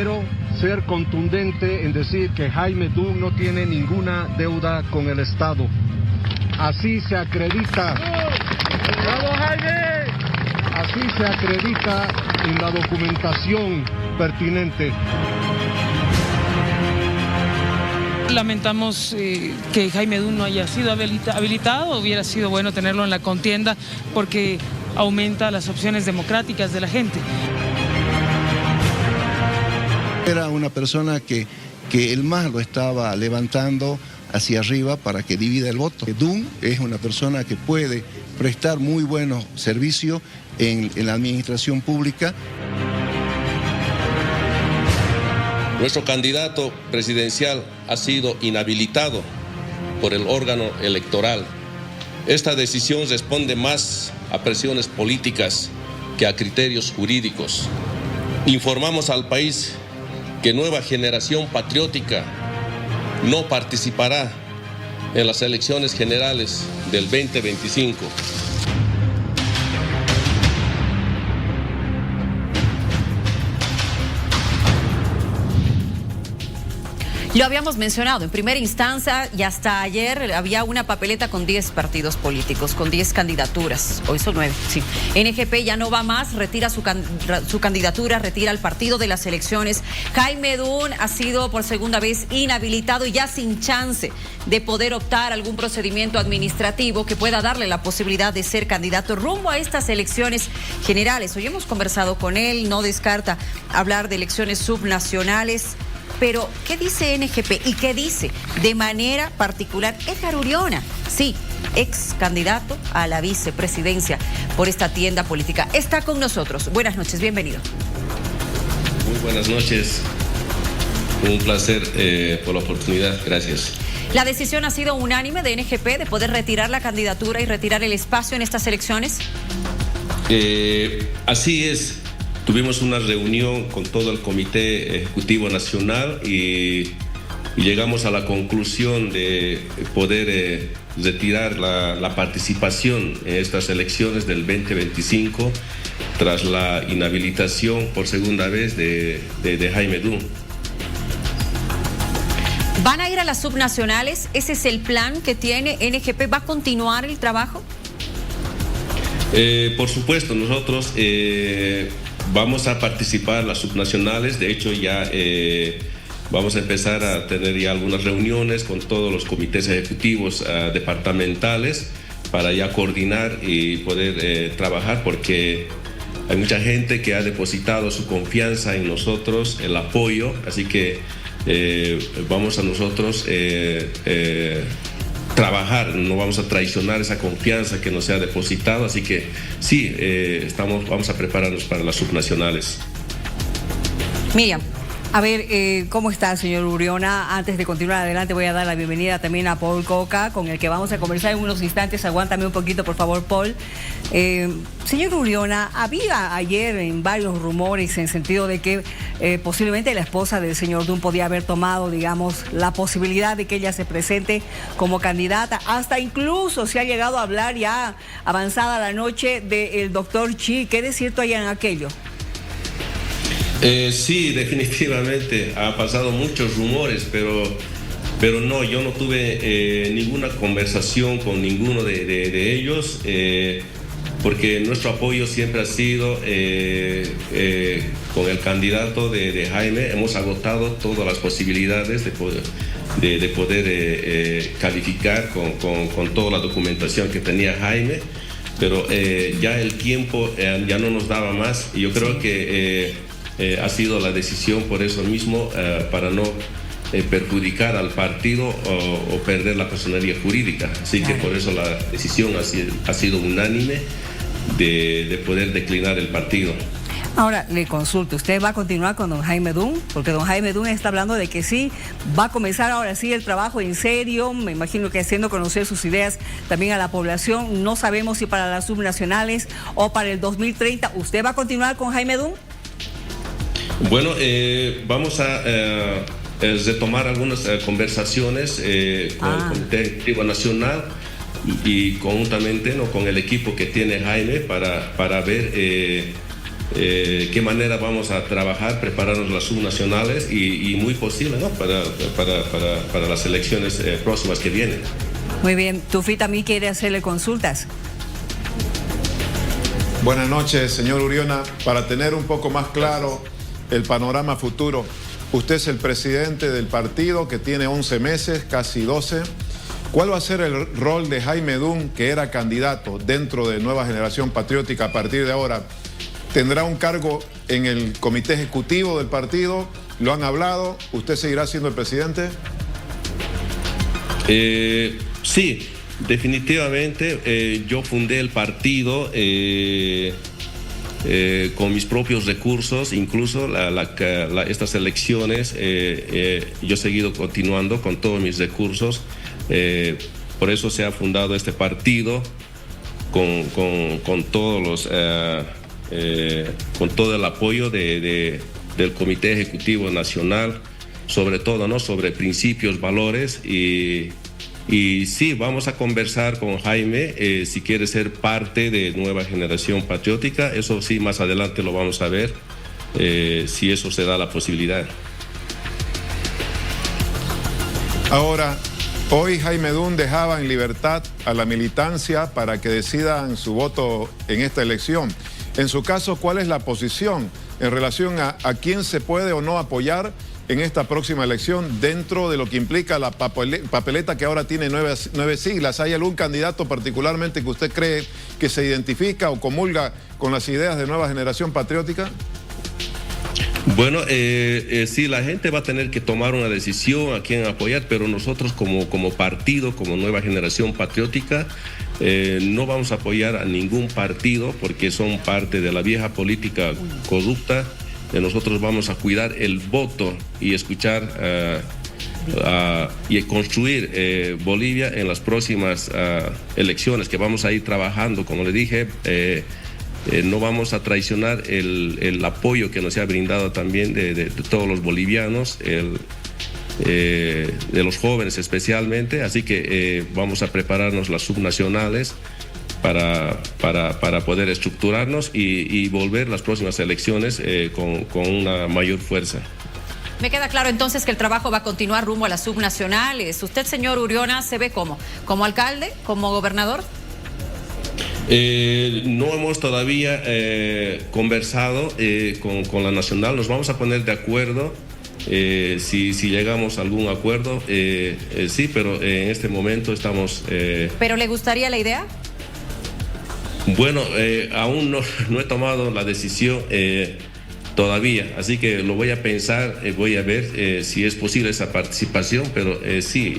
quiero ser contundente en decir que Jaime Dun no tiene ninguna deuda con el Estado. Así se acredita. ¡Bravo, Jaime! Así se acredita en la documentación pertinente. Lamentamos que Jaime Dun no haya sido habilitado. Hubiera sido bueno tenerlo en la contienda porque aumenta las opciones democráticas de la gente. Era una persona que el MAS lo estaba levantando hacia arriba para que divida el voto. Dun es una persona que puede prestar muy buenos servicios en la administración pública. Nuestro candidato presidencial ha sido inhabilitado por el órgano electoral. Esta decisión responde más a presiones políticas que a criterios jurídicos. Informamos al país que Nueva Generación Patriótica no participará en las elecciones generales del 2025. Lo habíamos mencionado, en primera instancia y hasta ayer había una papeleta con 10 partidos políticos, con 10 candidaturas. Hoy son 9, sí. NGP ya no va más, retira su candidatura, retira el partido de las elecciones. Jaime Dun ha sido por segunda vez inhabilitado y ya sin chance de poder optar a algún procedimiento administrativo que pueda darle la posibilidad de ser candidato rumbo a estas elecciones generales. Hoy hemos conversado con él, no descarta hablar de elecciones subnacionales. Pero, ¿qué dice NGP y qué dice de manera particular Edgar Uriona? Sí, ex candidato a la vicepresidencia por esta tienda política. Está con nosotros. Buenas noches, bienvenido. Muy buenas noches. Un placer por la oportunidad. Gracias. ¿La decisión ha sido unánime de NGP de poder retirar la candidatura y retirar el espacio en estas elecciones? Así es. Tuvimos una reunión con todo el Comité Ejecutivo Nacional y llegamos a la conclusión de poder retirar la participación en estas elecciones del 2025 tras la inhabilitación por segunda vez de Jaime Dun. ¿Van a ir a las subnacionales? ¿Ese es el plan que tiene NGP? ¿Va a continuar el trabajo? Por supuesto, nosotros vamos a participar en las subnacionales. De hecho, ya vamos a empezar a tener ya algunas reuniones con todos los comités ejecutivos departamentales para ya coordinar y poder trabajar, porque hay mucha gente que ha depositado su confianza en nosotros, el apoyo, así que vamos a nosotros trabajar, no vamos a traicionar esa confianza que nos se ha depositado, así que sí, vamos a prepararnos para las subnacionales. Miriam, a ver, ¿cómo está, señor Uriona? Antes de continuar adelante voy a dar la bienvenida también a Paul Coca, con el que vamos a conversar en unos instantes. Aguántame un poquito, por favor, Paul. Señor Uriona, había ayer en varios rumores en sentido de que posiblemente la esposa del señor Dun podía haber tomado, digamos, la posibilidad de que ella se presente como candidata. Hasta incluso se ha llegado a hablar ya avanzada la noche del doctor Chi. ¿Qué de cierto hay en aquello? Sí, definitivamente ha pasado muchos rumores, pero no, yo no tuve ninguna conversación con ninguno de ellos, porque nuestro apoyo siempre ha sido con el candidato de Jaime. Hemos agotado todas las posibilidades de poder calificar con toda la documentación que tenía Jaime, pero ya el tiempo ya no nos daba más, y yo creo que ha sido la decisión por eso mismo, para no perjudicar al partido o perder la personería jurídica. Así que por eso la decisión ha sido unánime de poder declinar el partido. Ahora le consulto, ¿usted va a continuar con don Jaime Dun? Porque don Jaime Dun está hablando de que sí, va a comenzar ahora sí el trabajo en serio, me imagino que haciendo conocer sus ideas también a la población. No sabemos si para las subnacionales o para el 2030. ¿Usted va a continuar con Jaime Dun? Bueno, vamos a retomar algunas conversaciones con el Comité Ejecutivo Nacional y conjuntamente con el equipo que tiene Jaime para ver qué manera vamos a trabajar, prepararnos las subnacionales y muy posible, ¿no? para las elecciones próximas que vienen. Muy bien, Tufi también quiere hacerle consultas. Buenas noches, señor Uriona. Para tener un poco más claro el panorama futuro, usted es el presidente del partido que tiene 11 meses, casi 12. ¿Cuál va a ser el rol de Jaime Dun, que era candidato dentro de Nueva Generación Patriótica a partir de ahora? ¿Tendrá un cargo en el comité ejecutivo del partido? ¿Lo han hablado? ¿Usted seguirá siendo el presidente? Sí, definitivamente. Yo fundé el partido con mis propios recursos, incluso estas elecciones. Yo he seguido continuando con todos mis recursos. Por eso se ha fundado este partido con todos los con todo el apoyo del Comité Ejecutivo Nacional, sobre todo, ¿no? Sobre principios, valores y sí, vamos a conversar con Jaime si quiere ser parte de Nueva Generación Patriótica. Eso sí, más adelante lo vamos a ver, si eso se da la posibilidad. Ahora, hoy Jaime Dun dejaba en libertad a la militancia para que decidan su voto en esta elección. En su caso, ¿cuál es la posición en relación a quién se puede o no apoyar en esta próxima elección dentro de lo que implica la papeleta que ahora tiene nueve siglas? ¿Hay algún candidato particularmente que usted cree que se identifica o comulga con las ideas de Nueva Generación Patriótica? Bueno, sí, la gente va a tener que tomar una decisión a quién apoyar, pero nosotros como partido, como Nueva Generación Patriótica, no vamos a apoyar a ningún partido porque son parte de la vieja política corrupta. Nosotros vamos a cuidar el voto y escuchar y construir Bolivia en las próximas elecciones que vamos a ir trabajando. Como le dije, no vamos a traicionar el apoyo que nos ha brindado también de todos los bolivianos, de los jóvenes especialmente, así que vamos a prepararnos las subnacionales para poder estructurarnos y volver las próximas elecciones con una mayor fuerza. Me queda claro entonces que el trabajo va a continuar rumbo a las subnacionales. ¿Usted, señor Uriona, se ve como alcalde, como gobernador? No hemos todavía conversado con la nacional. Nos vamos a poner de acuerdo si llegamos a algún acuerdo. Sí, pero en este momento estamos... ¿Pero le gustaría la idea? Bueno, aún no he tomado la decisión todavía, así que lo voy a pensar, voy a ver si es posible esa participación, pero sí,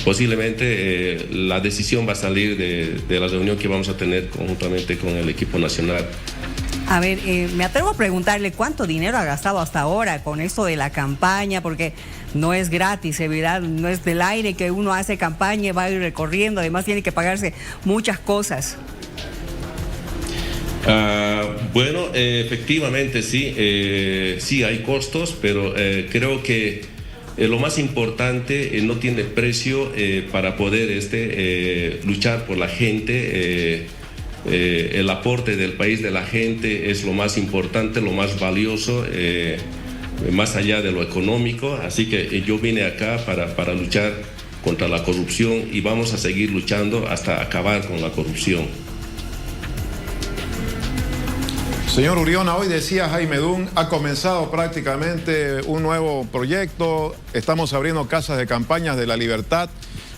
posiblemente la decisión va a salir de la reunión que vamos a tener conjuntamente con el equipo nacional. A ver, me atrevo a preguntarle cuánto dinero ha gastado hasta ahora con esto de la campaña, porque no es gratis, ¿verdad? No es del aire que uno hace campaña y va a ir recorriendo, además tiene que pagarse muchas cosas. Bueno, efectivamente sí, sí hay costos, pero creo que lo más importante no tiene precio para poder luchar por la gente. El aporte del país, de la gente, es lo más importante, lo más valioso, más allá de lo económico. Así que yo vine acá para luchar contra la corrupción y vamos a seguir luchando hasta acabar con la corrupción. Señor Uriona, hoy decía Jaime Dun, ha comenzado prácticamente un nuevo proyecto, estamos abriendo casas de campañas de la libertad,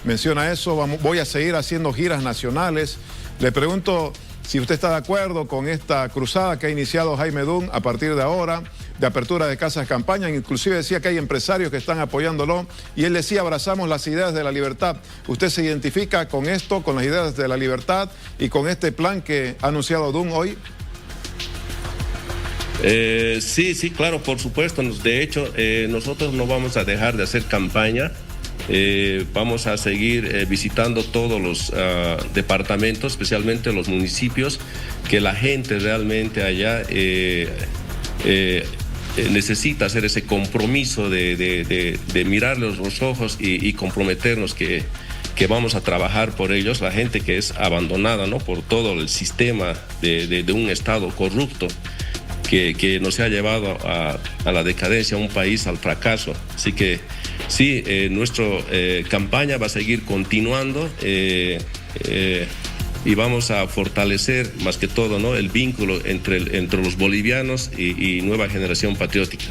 menciona eso, voy a seguir haciendo giras nacionales. Le pregunto si usted está de acuerdo con esta cruzada que ha iniciado Jaime Dun a partir de ahora, de apertura de casas de campaña, inclusive decía que hay empresarios que están apoyándolo, y él decía, abrazamos las ideas de la libertad. ¿Usted se identifica con esto, con las ideas de la libertad y con este plan que ha anunciado Dun hoy? Sí, claro, por supuesto. De hecho, nosotros no vamos a dejar de hacer campaña. Vamos a seguir visitando todos los departamentos, especialmente los municipios, que la gente realmente allá necesita hacer ese compromiso de mirarles los ojos y comprometernos que vamos a trabajar por ellos, la gente que es abandonada, ¿no?, por todo el sistema de un Estado corrupto. que nos ha llevado a la decadencia, a un país al fracaso. Así que sí, nuestra campaña va a seguir continuando y vamos a fortalecer más que todo, ¿no?, el vínculo entre los bolivianos y nueva generación patriótica.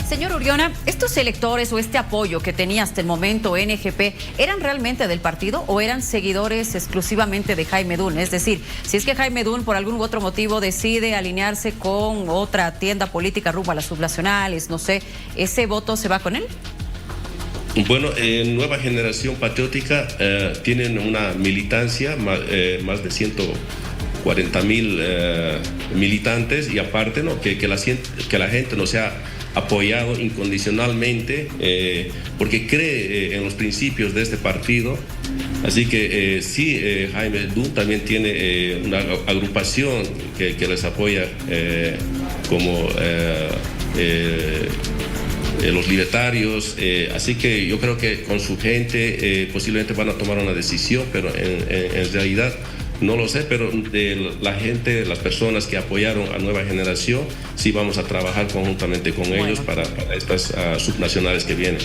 Señor Uriona, ¿estos electores o este apoyo que tenía hasta el momento NGP eran realmente del partido o eran seguidores exclusivamente de Jaime Dun? Es decir, si es que Jaime Dun por algún u otro motivo decide alinearse con otra tienda política rumbo a las subnacionales, no sé, ¿ese voto se va con él? Bueno, Nueva Generación Patriótica tienen una militancia, más de 140,000 militantes, y aparte, ¿no?, que la gente nos ha apoyado incondicionalmente porque cree en los principios de este partido. Así que sí, Jaime Dun también tiene una agrupación que les apoya como los libertarios, así que yo creo que con su gente posiblemente van a tomar una decisión, pero en realidad no lo sé, pero de la gente, las personas que apoyaron a Nueva Generación, sí vamos a trabajar conjuntamente con ellos para estas subnacionales que vienen.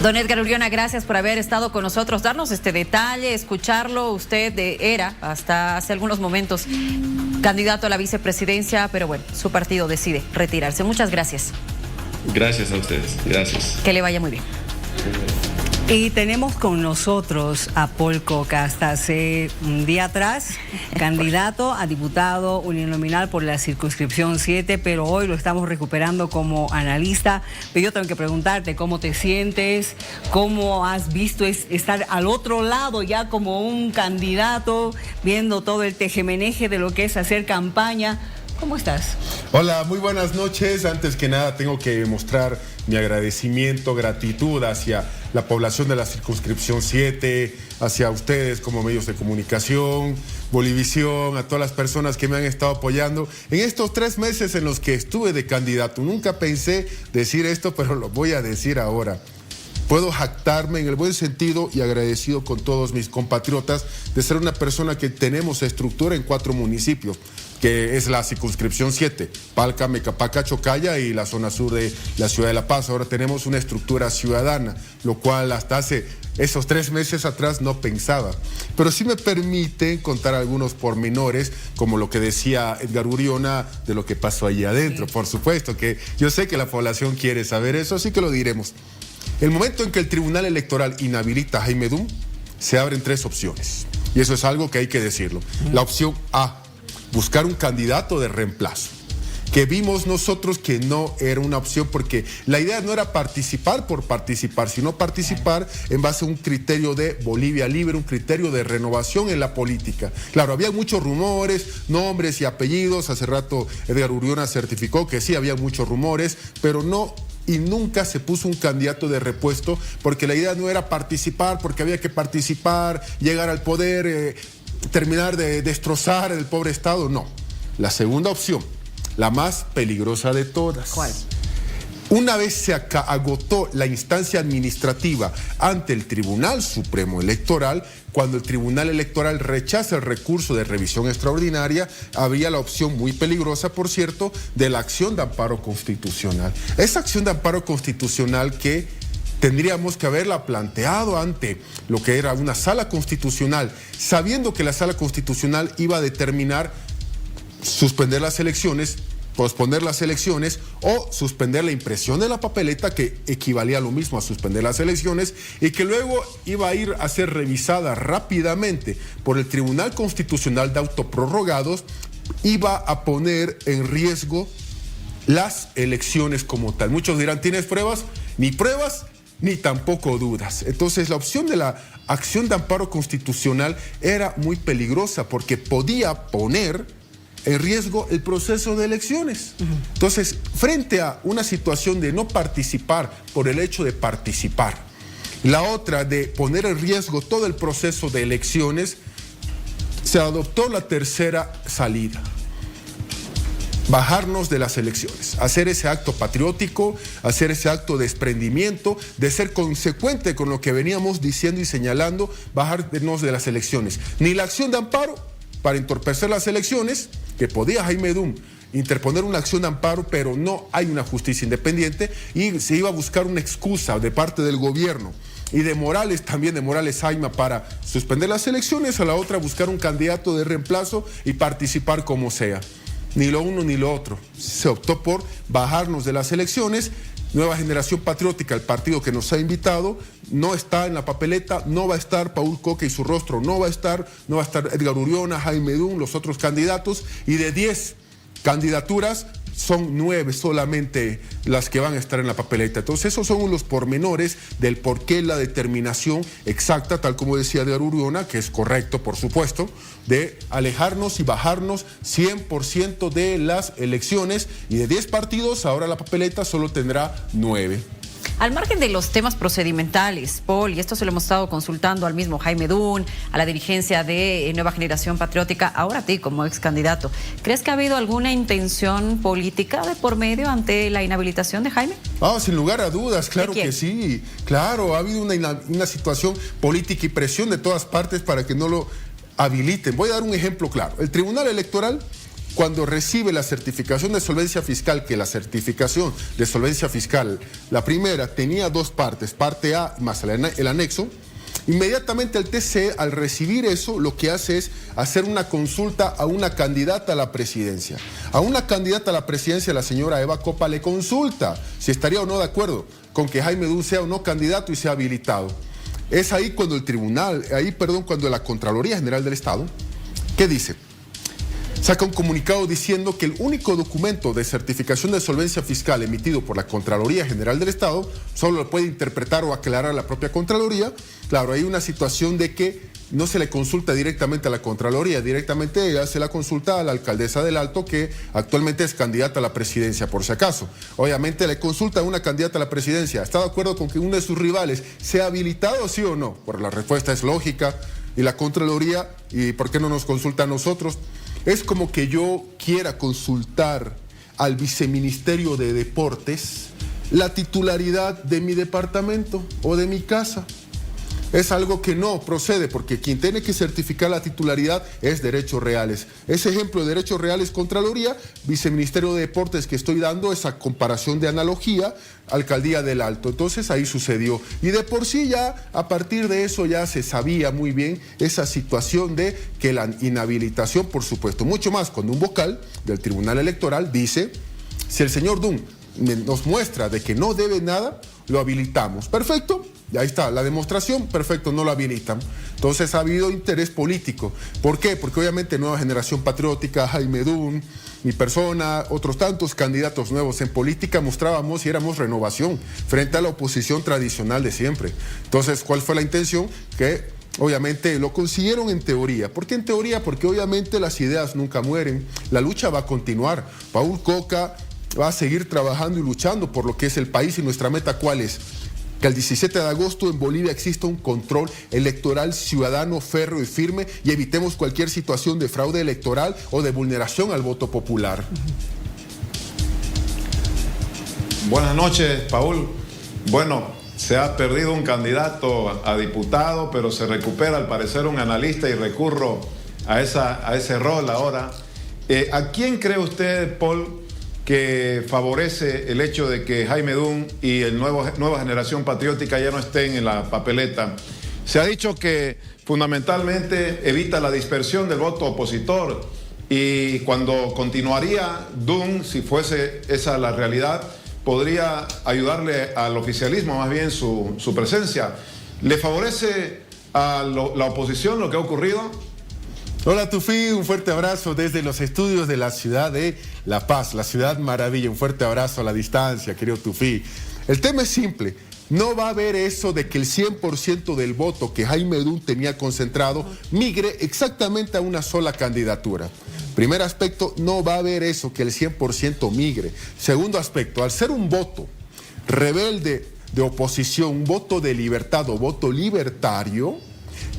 Don Edgar Uriona, gracias por haber estado con nosotros, darnos este detalle, escucharlo. Usted era, hasta hace algunos momentos, candidato a la vicepresidencia, pero bueno, su partido decide retirarse. Muchas gracias. Gracias a ustedes, gracias. Que le vaya muy bien. Y tenemos con nosotros a Paul Coca, hasta hace un día atrás, candidato a diputado uninominal por la circunscripción 7, pero hoy lo estamos recuperando como analista. Pero yo tengo que preguntarte cómo te sientes, cómo has visto estar al otro lado ya como un candidato, viendo todo el tejemeneje de lo que es hacer campaña. ¿Cómo estás? Hola, muy buenas noches. Antes que nada tengo que mostrar mi agradecimiento, gratitud hacia la población de la circunscripción 7, hacia ustedes como medios de comunicación, Bolivisión, a todas las personas que me han estado apoyando en estos 3 meses en los que estuve de candidato. Nunca pensé decir esto, pero lo voy a decir ahora. Puedo jactarme en el buen sentido y agradecido con todos mis compatriotas de ser una persona que tenemos estructura en 4 municipios, que es la circunscripción 7, Palca, Mecapaca, Chocaya y la zona sur de la ciudad de La Paz. Ahora tenemos una estructura ciudadana, lo cual hasta hace esos 3 meses atrás no pensaba. Pero sí me permite contar algunos pormenores, como lo que decía Edgar Uriona de lo que pasó allí adentro. Por supuesto que yo sé que la población quiere saber eso, así que lo diremos. El momento en que el Tribunal Electoral inhabilita a Jaime Dun, se abren 3 opciones. Y eso es algo que hay que decirlo. La opción A, buscar un candidato de reemplazo, que vimos nosotros que no era una opción, porque la idea no era participar por participar, sino participar en base a un criterio de Bolivia libre, un criterio de renovación en la política. Claro, había muchos rumores, nombres y apellidos. Hace rato Edgar Uriona certificó que sí, había muchos rumores, pero no y nunca se puso un candidato de repuesto, porque la idea no era participar, porque había que participar, llegar al poder, terminar de destrozar el pobre Estado. No. La segunda opción, la más peligrosa de todas. ¿Cuál? Una vez se agotó la instancia administrativa ante el Tribunal Supremo Electoral, cuando el Tribunal Electoral rechaza el recurso de revisión extraordinaria, habría la opción muy peligrosa, por cierto, de la acción de amparo constitucional. Esa acción de amparo constitucional que tendríamos que haberla planteado ante lo que era una sala constitucional, sabiendo que la sala constitucional iba a determinar suspender las elecciones, posponer las elecciones o suspender la impresión de la papeleta, que equivalía a lo mismo a suspender las elecciones, y que luego iba a ir a ser revisada rápidamente por el Tribunal Constitucional de Autoprorrogados, iba a poner en riesgo las elecciones como tal. Muchos dirán, ¿tienes pruebas? Ni pruebas, ni tampoco dudas. Entonces la opción de la acción de amparo constitucional era muy peligrosa, porque podía poner en riesgo el proceso de elecciones. Entonces, frente a una situación de no participar por el hecho de participar, la otra de poner en riesgo todo el proceso de elecciones, se adoptó la tercera salida: bajarnos de las elecciones, hacer ese acto patriótico, hacer ese acto de desprendimiento, de ser consecuente con lo que veníamos diciendo y señalando, bajarnos de las elecciones. Ni la acción de amparo para entorpecer las elecciones, que podía Jaime Dun interponer una acción de amparo, pero no hay una justicia independiente y se iba a buscar una excusa de parte del gobierno y de Morales, también de Morales Ayma, para suspender las elecciones, a la otra buscar un candidato de reemplazo y participar como sea. Ni lo uno ni lo otro. Se optó por bajarnos de las elecciones. Nueva Generación Patriótica, el partido que nos ha invitado, no está en la papeleta, no va a estar Paul Coca y su rostro, no va a estar Edgar Uriona, Jaime Dun, los otros candidatos, y de 10 candidaturas son 9 solamente las que van a estar en la papeleta. Entonces esos son los pormenores del por qué la determinación exacta, tal como decía Edgar Uriona, que es correcto, por supuesto, de alejarnos y bajarnos 100% de las elecciones, y de 10 partidos, ahora la papeleta solo tendrá 9. Al margen de los temas procedimentales, Paul, y esto se lo hemos estado consultando al mismo Jaime Dun, a la dirigencia de Nueva Generación Patriótica, ahora a ti como ex candidato, ¿crees que ha habido alguna intención política de por medio ante la inhabilitación de Jaime? Sin lugar a dudas, claro que sí. Claro, ha habido una situación política y presión de todas partes para que no lo habiliten. Voy a dar un ejemplo claro. El Tribunal Electoral, cuando recibe la certificación de solvencia fiscal, que la certificación de solvencia fiscal, la primera, tenía 2 partes, parte A más el anexo, inmediatamente el TCE, al recibir eso, lo que hace es hacer una consulta a una candidata a la presidencia. A una candidata a la presidencia, la señora Eva Copa, le consulta si estaría o no de acuerdo con que Jaime Dun sea o no candidato y sea habilitado. Es ahí cuando cuando la Contraloría General del Estado, ¿qué dice? Saca un comunicado diciendo que el único documento de certificación de solvencia fiscal emitido por la Contraloría General del Estado solo lo puede interpretar o aclarar la propia Contraloría. Claro, hay una situación de que no se le consulta directamente a la Contraloría, directamente ella se la consulta a la alcaldesa del Alto, que actualmente es candidata a la presidencia, por si acaso. Obviamente le consulta a una candidata a la presidencia, ¿está de acuerdo con que uno de sus rivales sea habilitado, sí o no? Pues la respuesta es lógica. Y la Contraloría, ¿y por qué no nos consulta a nosotros? Es como que yo quiera consultar al Viceministerio de Deportes la titularidad de mi departamento o de mi casa. Es algo que no procede, porque quien tiene que certificar la titularidad es Derechos Reales. Ese ejemplo de Derechos Reales, Contraloría, Viceministerio de Deportes, que estoy dando esa comparación de analogía, Alcaldía del Alto. Entonces ahí sucedió. Y de por sí ya, a partir de eso ya se sabía muy bien esa situación de que la inhabilitación, por supuesto, mucho más cuando un vocal del Tribunal Electoral dice, si el señor Dun nos muestra de que no debe nada, lo habilitamos. Perfecto. Y ahí está, la demostración, perfecto, no lo habilitan. Entonces ha habido interés político. ¿Por qué? Porque obviamente Nueva Generación Patriótica, Jaime Dun, mi persona, otros tantos candidatos nuevos en política mostrábamos y éramos renovación frente a la oposición tradicional de siempre. Entonces, ¿cuál fue la intención? Que obviamente lo consiguieron en teoría. ¿Por qué en teoría? Porque obviamente las ideas nunca mueren, la lucha va a continuar. Paul Coca va a seguir trabajando y luchando por lo que es el país, y nuestra meta, ¿cuál es? Que el 17 de agosto en Bolivia exista un control electoral ciudadano, férreo y firme, y evitemos cualquier situación de fraude electoral o de vulneración al voto popular. Buenas noches, Paul. Bueno, se ha perdido un candidato a diputado, pero se recupera al parecer un analista, y recurro a ese rol ahora. ¿A quién cree usted, Paul, que favorece el hecho de que Jaime Dun y el Nueva Generación Patriótica ya no estén en la papeleta? Se ha dicho que fundamentalmente evita la dispersión del voto opositor, y cuando continuaría Dun, si fuese esa la realidad, podría ayudarle al oficialismo, más bien su presencia. ¿Le favorece a la oposición lo que ha ocurrido? Hola Tufi, un fuerte abrazo desde los estudios de la ciudad de La Paz, la ciudad maravilla. Un fuerte abrazo a la distancia, querido Tufi. El tema es simple, no va a haber eso de que el 100% del voto que Jaime Dun tenía concentrado migre exactamente a una sola candidatura. Primer aspecto, no va a haber eso, que el 100% migre. Segundo aspecto, al ser un voto rebelde de oposición, un voto de libertad o voto libertario,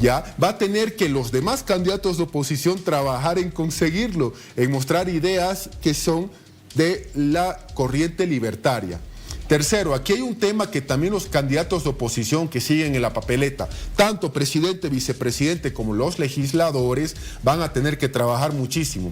ya va a tener que los demás candidatos de oposición trabajar en conseguirlo, en mostrar ideas que son de la corriente libertaria. Tercero, aquí hay un tema que también los candidatos de oposición que siguen en la papeleta, tanto presidente, vicepresidente como los legisladores, van a tener que trabajar muchísimo.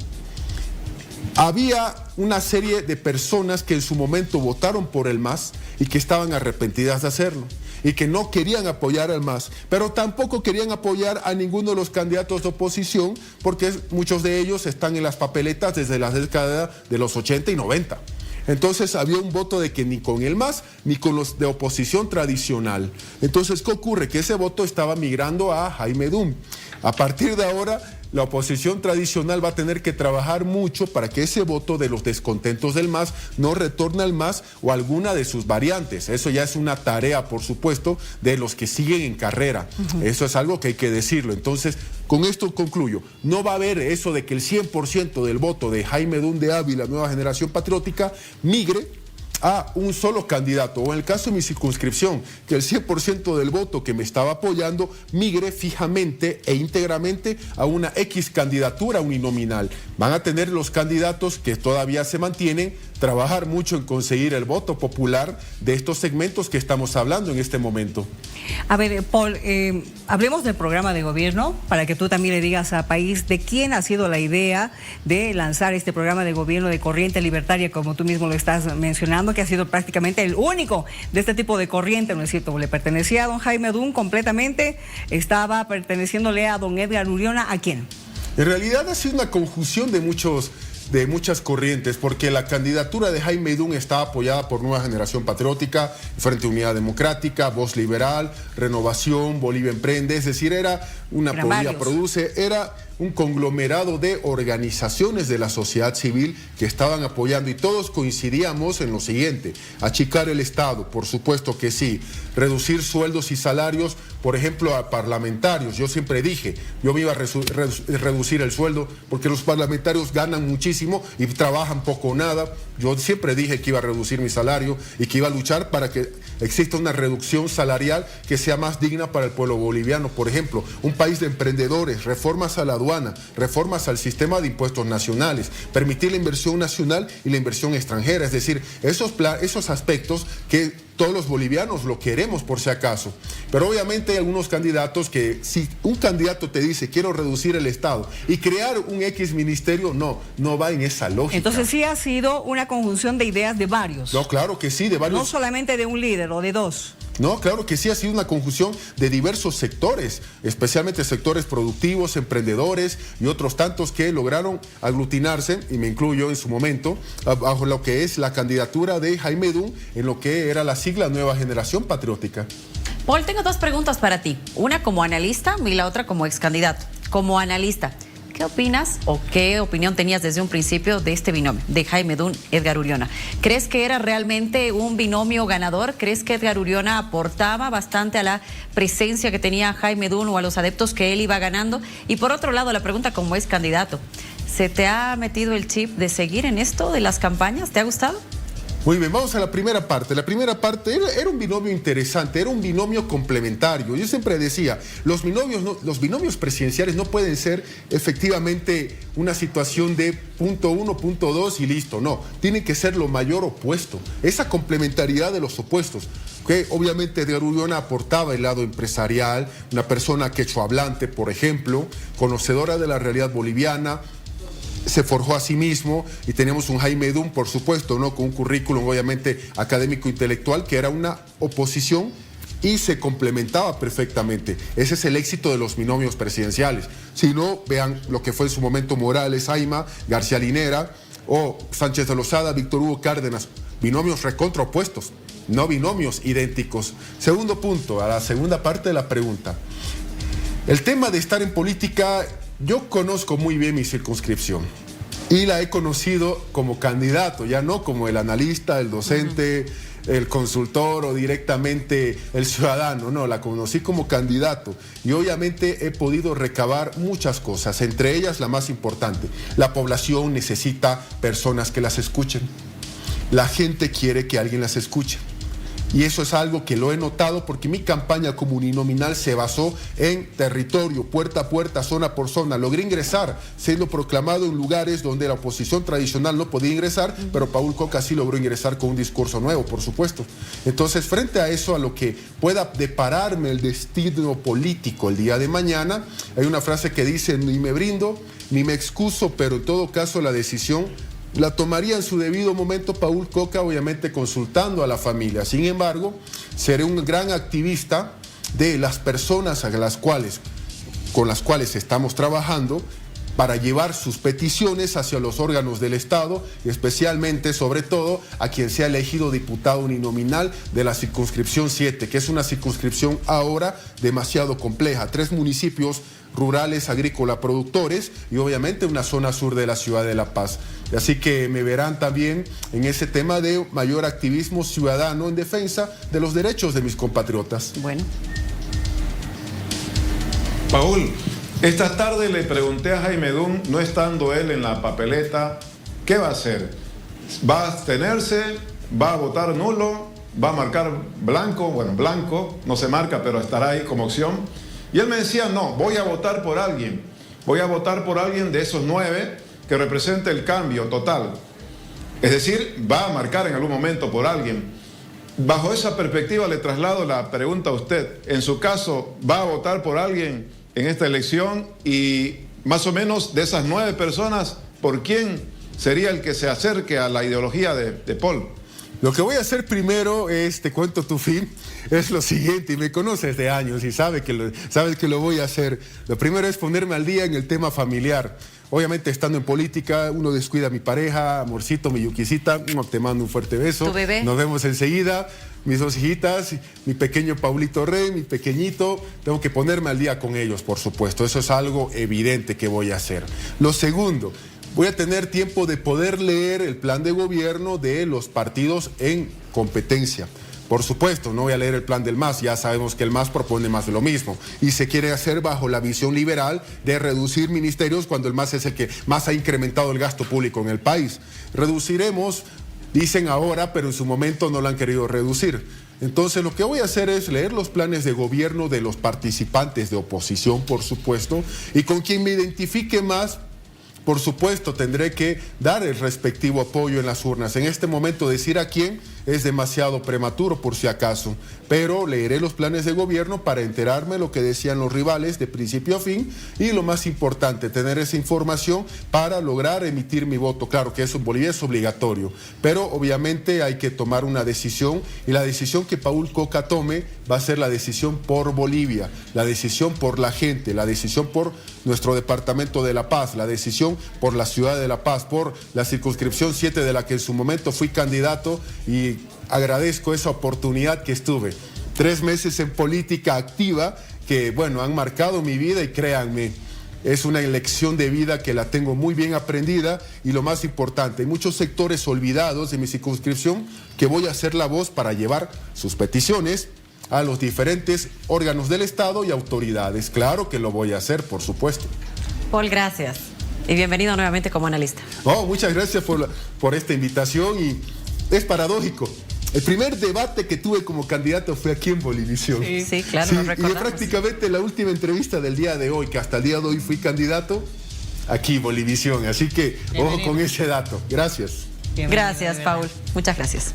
Había una serie de personas que en su momento votaron por el MAS y que estaban arrepentidas de hacerlo y que no querían apoyar al MAS, pero tampoco querían apoyar a ninguno de los candidatos de oposición porque muchos de ellos están en las papeletas desde la década de los 80 y 90. Entonces había un voto de que ni con el MAS ni con los de oposición tradicional. Entonces, ¿qué ocurre? Que ese voto estaba migrando a Jaime Dum. A partir de ahora, la oposición tradicional va a tener que trabajar mucho para que ese voto de los descontentos del MAS no retorne al MAS o alguna de sus variantes. Eso ya es una tarea, por supuesto, de los que siguen en carrera. Eso es algo que hay que decirlo. Entonces, con esto concluyo. No va a haber eso de que el 100% del voto de Jaime Dum de Ávila, Nueva Generación Patriótica, migre a un solo candidato, o en el caso de mi circunscripción, que el 100% del voto que me estaba apoyando migre fijamente e íntegramente a una X candidatura uninominal. Van a tener los candidatos que todavía se mantienen trabajar mucho en conseguir el voto popular de estos segmentos que estamos hablando en este momento. A ver, Paul, hablemos del programa de gobierno para que tú también le digas a País de quién ha sido la idea de lanzar este programa de gobierno de corriente libertaria, como tú mismo lo estás mencionando, que ha sido prácticamente el único de este tipo de corriente, ¿no es cierto? Le pertenecía a don Jaime Dum completamente, estaba perteneciéndole a don Edgar Uriona, ¿a quién? En realidad ha sido una conjunción de muchas corrientes, porque la candidatura de Jaime Dum estaba apoyada por Nueva Generación Patriótica, Frente Unidad Democrática, Voz Liberal, Renovación, Bolivia Emprende, es decir, era una Bolivia Produce, era un conglomerado de organizaciones de la sociedad civil que estaban apoyando y todos coincidíamos en lo siguiente: achicar el Estado, por supuesto que sí, reducir sueldos y salarios, por ejemplo, a parlamentarios. Yo siempre dije, yo me iba a reducir el sueldo porque los parlamentarios ganan muchísimo y trabajan poco o nada. Yo siempre dije que iba a reducir mi salario y que iba a luchar para que exista una reducción salarial que sea más digna para el pueblo boliviano. Por ejemplo, un país de emprendedores, reformas a la aduana, reformas al sistema de impuestos nacionales, permitir la inversión nacional y la inversión extranjera. Es decir, esos aspectos que todos los bolivianos lo queremos por si acaso. Pero obviamente hay algunos candidatos que si un candidato te dice quiero reducir el Estado y crear un X ministerio, no va en esa lógica. Entonces sí ha sido una conjunción de ideas de varios. No, claro que sí, de varios. No solamente de un líder o de dos. No, claro que sí, ha sido una conjunción de diversos sectores, especialmente sectores productivos, emprendedores y otros tantos que lograron aglutinarse, y me incluyo en su momento, bajo lo que es la candidatura de Jaime Dum en lo que era la sigla Nueva Generación Patriótica. Paul, tengo dos preguntas para ti, una como analista y la otra como ex candidato. Como analista, ¿qué opinas o qué opinión tenías desde un principio de este binomio, de Jaime Dum, Edgar Uriona? ¿Crees que era realmente un binomio ganador? ¿Crees que Edgar Uriona aportaba bastante a la presencia que tenía Jaime Dum o a los adeptos que él iba ganando? Y por otro lado, la pregunta como ex candidato, ¿se te ha metido el chip de seguir en esto de las campañas? ¿Te ha gustado? Muy bien, vamos a la primera parte. La primera parte era un binomio interesante, era un binomio complementario. Yo siempre decía, los binomios presidenciales no pueden ser efectivamente una situación de punto 1, punto 2 y listo. No, tienen que ser lo mayor opuesto. Esa complementariedad de los opuestos, que obviamente Edgar Uriona aportaba el lado empresarial, una persona quechohablante, por ejemplo, conocedora de la realidad boliviana, se forjó a sí mismo, y tenemos un Jaime Dum, por supuesto, ¿no?, con un currículum obviamente académico intelectual que era una oposición y se complementaba perfectamente. Ese es el éxito de los binomios presidenciales. Si no, vean lo que fue en su momento Morales, Aima, García Linera o Sánchez de Lozada, Víctor Hugo Cárdenas, binomios recontraopuestos, no binomios idénticos. Segundo punto, a la segunda parte de la pregunta. El tema de estar en política, yo conozco muy bien mi circunscripción y la he conocido como candidato, ya no como el analista, el docente, el consultor o directamente el ciudadano, no, la conocí como candidato y obviamente he podido recabar muchas cosas, entre ellas la más importante: la población necesita personas que las escuchen, la gente quiere que alguien las escuche. Y eso es algo que lo he notado porque mi campaña como uninominal se basó en territorio, puerta a puerta, zona por zona. Logré ingresar siendo proclamado en lugares donde la oposición tradicional no podía ingresar, pero Paul Coca sí logró ingresar con un discurso nuevo, por supuesto. Entonces, frente a eso, a lo que pueda depararme el destino político el día de mañana, hay una frase que dice: ni me brindo, ni me excuso, pero en todo caso la decisión la tomaría en su debido momento Paul Coca, obviamente consultando a la familia. Sin embargo, seré un gran activista de las personas con las cuales estamos trabajando para llevar sus peticiones hacia los órganos del Estado y especialmente, sobre todo, a quien sea elegido diputado uninominal de la circunscripción 7, que es una circunscripción ahora demasiado compleja. 3 municipios rurales, agrícola, productores y obviamente una zona sur de la ciudad de La Paz. Así que me verán también en ese tema de mayor activismo ciudadano en defensa de los derechos de mis compatriotas. Bueno. Paul, esta tarde le pregunté a Jaime Dun, no estando él en la papeleta, ¿qué va a hacer? ¿Va a abstenerse? ¿Va a votar nulo? ¿Va a marcar blanco? Bueno, blanco, no se marca, pero estará ahí como opción. Y él me decía, no, voy a votar por alguien. Voy a votar por alguien de esos 9 que represente el cambio total. Es decir, va a marcar en algún momento por alguien. Bajo esa perspectiva le traslado la pregunta a usted. En su caso, ¿va a votar por alguien en esta elección? Y más o menos de esas 9 personas, ¿por quién sería el que se acerque a la ideología de Paul? Lo que voy a hacer primero es, te cuento tu fin, es lo siguiente, y me conoces de años y sabes que lo voy a hacer. Lo primero es ponerme al día en el tema familiar. Obviamente, estando en política, uno descuida a mi pareja, amorcito, mi yuquisita, te mando un fuerte beso. ¿Tu bebé? Nos vemos enseguida. Mis 2 hijitas, mi pequeño Paulito Rey, mi pequeñito, tengo que ponerme al día con ellos, por supuesto. Eso es algo evidente que voy a hacer. Lo segundo, voy a tener tiempo de poder leer el plan de gobierno de los partidos en competencia. Por supuesto, no voy a leer el plan del MAS, ya sabemos que el MAS propone más de lo mismo y se quiere hacer bajo la visión liberal de reducir ministerios cuando el MAS es el que más ha incrementado el gasto público en el país. Reduciremos, dicen ahora, pero en su momento no lo han querido reducir. Entonces lo que voy a hacer es leer los planes de gobierno de los participantes de oposición, por supuesto, y con quien me identifique más, por supuesto, tendré que dar el respectivo apoyo en las urnas. En este momento decir a quién es demasiado prematuro, por si acaso, pero leeré los planes de gobierno para enterarme lo que decían los rivales de principio a fin y lo más importante, tener esa información para lograr emitir mi voto. Claro que eso en Bolivia es obligatorio, pero obviamente hay que tomar una decisión y la decisión que Paul Coca tome va a ser la decisión por Bolivia, la decisión por la gente, la decisión por nuestro departamento de La Paz, la decisión por la ciudad de La Paz, por la circunscripción 7 de la que en su momento fui candidato y agradezco esa oportunidad que estuve. 3 meses en política activa que, bueno, han marcado mi vida y créanme, es una elección de vida que la tengo muy bien aprendida y lo más importante, hay muchos sectores olvidados de mi circunscripción que voy a ser la voz para llevar sus peticiones a los diferentes órganos del Estado y autoridades. Claro que lo voy a hacer, por supuesto. Paul, gracias. Y bienvenido nuevamente como analista. Oh, muchas gracias por esta invitación y es paradójico. El primer debate que tuve como candidato fue aquí en Bolivisión. Sí, claro, sí, lo recordamos. Y prácticamente la última entrevista del día de hoy, que hasta el día de hoy fui candidato, aquí Bolivisión. Así que, ojo con ese dato. Gracias. Gracias, Paul. Muchas gracias.